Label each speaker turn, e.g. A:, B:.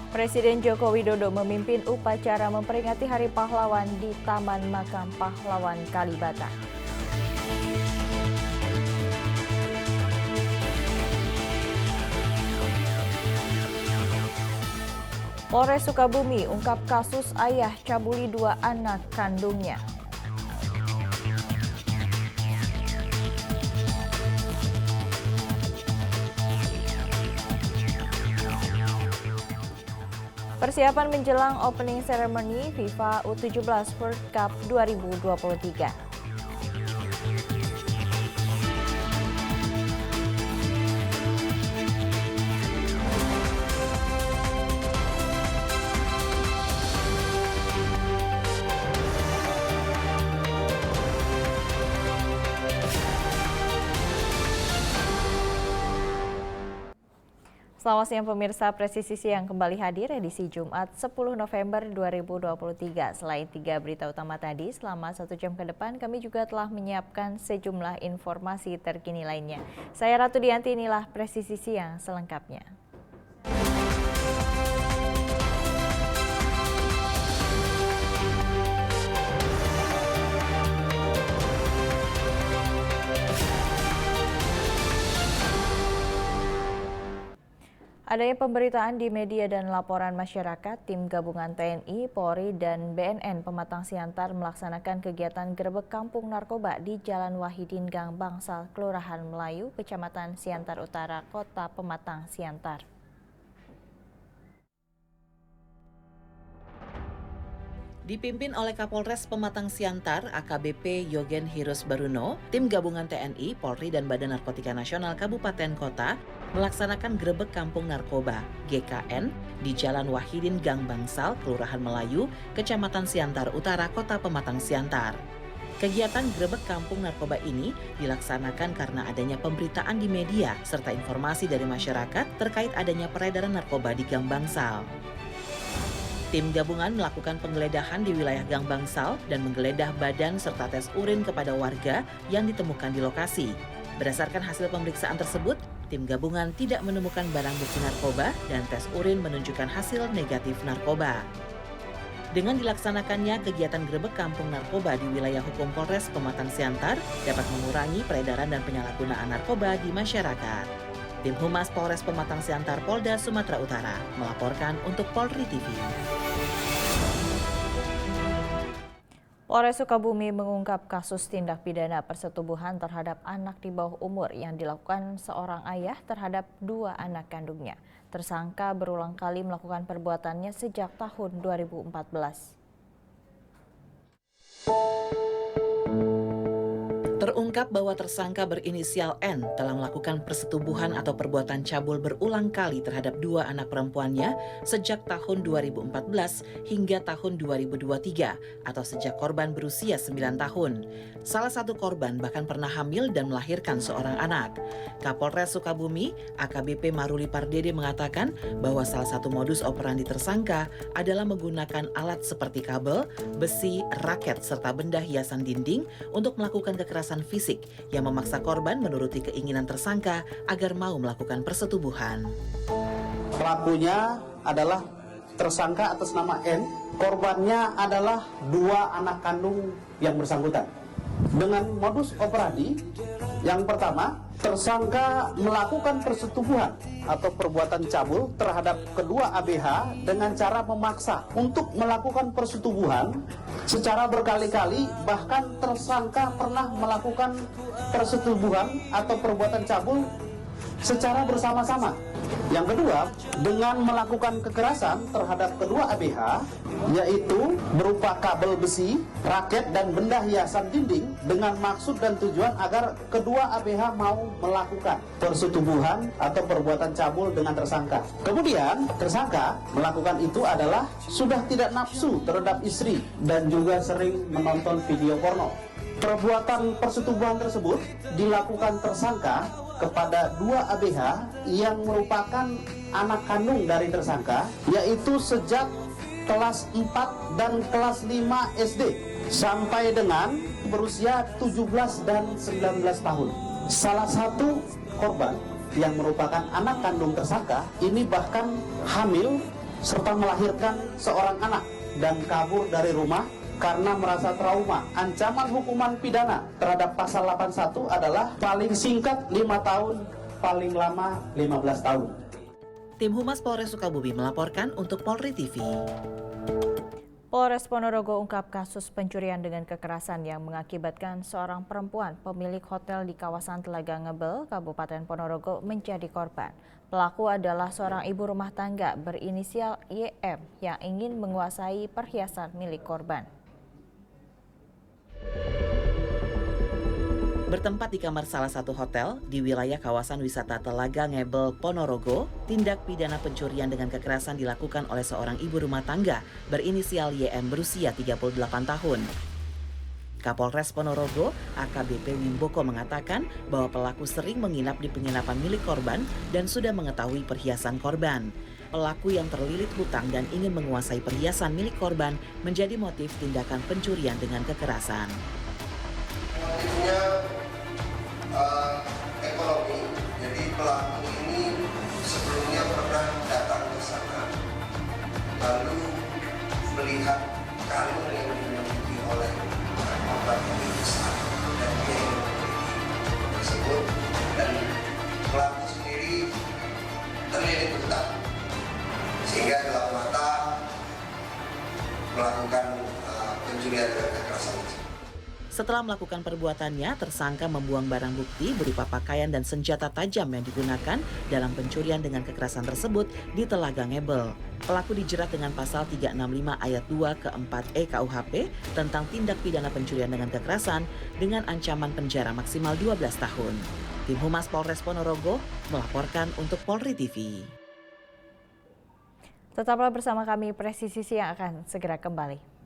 A: Presiden Joko Widodo memimpin upacara memperingati Hari Pahlawan di Taman Makam Pahlawan Kalibata. Polres Sukabumi ungkap kasus ayah cabuli 2 anak kandungnya. Persiapan menjelang opening ceremony FIFA U17 World Cup 2023. Selamat siang pemirsa, Presisi Siang kembali hadir edisi Jumat 10 November 2023. Selain 3 berita utama tadi, selama 1 jam ke depan kami juga telah menyiapkan sejumlah informasi terkini lainnya. Saya Ratu Dianti, inilah Presisi Siang selengkapnya. Adanya pemberitaan di media dan laporan masyarakat, tim gabungan TNI, Polri, dan BNN Pematang Siantar melaksanakan kegiatan gerebek kampung narkoba di Jalan Wahidin Gang Bangsal, Kelurahan Melayu, Kecamatan Siantar Utara, Kota Pematang Siantar.
B: Dipimpin oleh Kapolres Pematang Siantar, AKBP Yogen Hirus Baruno, tim gabungan TNI, Polri, dan Badan Narkotika Nasional Kabupaten Kota melaksanakan gerebek kampung narkoba (GKN) di Jalan Wahidin Gang Bangsal, Kelurahan Melayu, Kecamatan Siantar Utara, Kota Pematang Siantar. Kegiatan gerebek kampung narkoba ini dilaksanakan karena adanya pemberitaan di media serta informasi dari masyarakat terkait adanya peredaran narkoba di Gang Bangsal. Tim gabungan melakukan penggeledahan di wilayah Gang Bangsal dan menggeledah badan serta tes urin kepada warga yang ditemukan di lokasi. Berdasarkan hasil pemeriksaan tersebut, tim gabungan tidak menemukan barang bukti narkoba dan tes urin menunjukkan hasil negatif narkoba. Dengan dilaksanakannya kegiatan gerebek kampung narkoba di wilayah hukum Polres Pematang Siantar dapat mengurangi peredaran dan penyalahgunaan narkoba di masyarakat. Tim Humas Polres Pematang Siantar Polda Sumatera Utara melaporkan untuk Polri TV.
A: Polres Sukabumi mengungkap kasus tindak pidana persetubuhan terhadap anak di bawah umur yang dilakukan seorang ayah terhadap 2 anak kandungnya. Tersangka berulang kali melakukan perbuatannya sejak tahun 2014.
B: Terungkap bahwa tersangka berinisial N telah melakukan persetubuhan atau perbuatan cabul berulang kali terhadap 2 anak perempuannya sejak tahun 2014 hingga tahun 2023 atau sejak korban berusia 9 tahun. Salah satu korban bahkan pernah hamil dan melahirkan seorang anak. Kapolres Sukabumi, AKBP Maruli Pardede mengatakan bahwa salah satu modus operandi tersangka adalah menggunakan alat seperti kabel, besi, raket, serta benda hiasan dinding untuk melakukan kekerasan fisik yang memaksa korban menuruti keinginan tersangka agar mau melakukan persetubuhan.
C: Pelakunya adalah tersangka atas nama N, korbannya adalah 2 anak kandung yang bersangkutan. Dengan modus operandi, yang pertama, tersangka melakukan persetubuhan atau perbuatan cabul terhadap kedua ABH dengan cara memaksa untuk melakukan persetubuhan secara berkali-kali, bahkan tersangka pernah melakukan persetubuhan atau perbuatan cabul secara bersama-sama. Yang kedua, dengan melakukan kekerasan terhadap kedua ABH, yaitu berupa kabel besi, raket, dan benda hiasan dinding dengan maksud dan tujuan agar kedua ABH mau melakukan persetubuhan atau perbuatan cabul dengan tersangka. Kemudian, tersangka melakukan itu adalah sudah tidak nafsu terhadap istri dan juga sering menonton video porno. Perbuatan persetubuhan tersebut dilakukan tersangka kepada 2 ABH yang merupakan anak kandung dari tersangka, yaitu sejak kelas 4 dan kelas 5 SD sampai dengan berusia 17 dan 19 tahun. Salah satu korban yang merupakan anak kandung tersangka ini bahkan hamil serta melahirkan seorang anak dan kabur dari rumah karena merasa trauma. Ancaman hukuman pidana terhadap pasal 81 adalah paling singkat 5 tahun, paling lama 15 tahun.
B: Tim Humas Polres Sukabumi melaporkan untuk Polri TV.
A: Polres Ponorogo ungkap kasus pencurian dengan kekerasan yang mengakibatkan seorang perempuan pemilik hotel di kawasan Telaga Ngebel, Kabupaten Ponorogo menjadi korban. Pelaku adalah seorang ibu rumah tangga berinisial YM yang ingin menguasai perhiasan milik korban.
B: Bertempat di kamar salah satu hotel di wilayah kawasan wisata Telaga Ngebel, Ponorogo, tindak pidana pencurian dengan kekerasan dilakukan oleh seorang ibu rumah tangga berinisial YM berusia 38 tahun. Kapolres Ponorogo, AKBP Wimboko mengatakan bahwa pelaku sering menginap di penginapan milik korban dan sudah mengetahui perhiasan korban. Pelaku yang terlilit hutang dan ingin menguasai perhiasan milik korban menjadi motif tindakan pencurian dengan kekerasan.
D: Motifnya ekonomi, jadi pelaku ini sebelumnya pernah datang ke sana, lalu melihat kalung yang dimiliki oleh korban ini besar dan dia yang memiliki tersebut, dan pelaku sendiri terlilit hutang sehingga gelap mata melakukan pencurian dengan kekerasan tersebut.
B: Setelah melakukan perbuatannya, tersangka membuang barang bukti berupa pakaian dan senjata tajam yang digunakan dalam pencurian dengan kekerasan tersebut di Telaga Ngebel. Pelaku dijerat dengan pasal 365 ayat 2 ke 4E KUHP tentang tindak pidana pencurian dengan kekerasan dengan ancaman penjara maksimal 12 tahun. Tim Humas Polres Ponorogo melaporkan untuk Polri TV.
A: Tetaplah bersama kami, Presisi Siang akan segera kembali.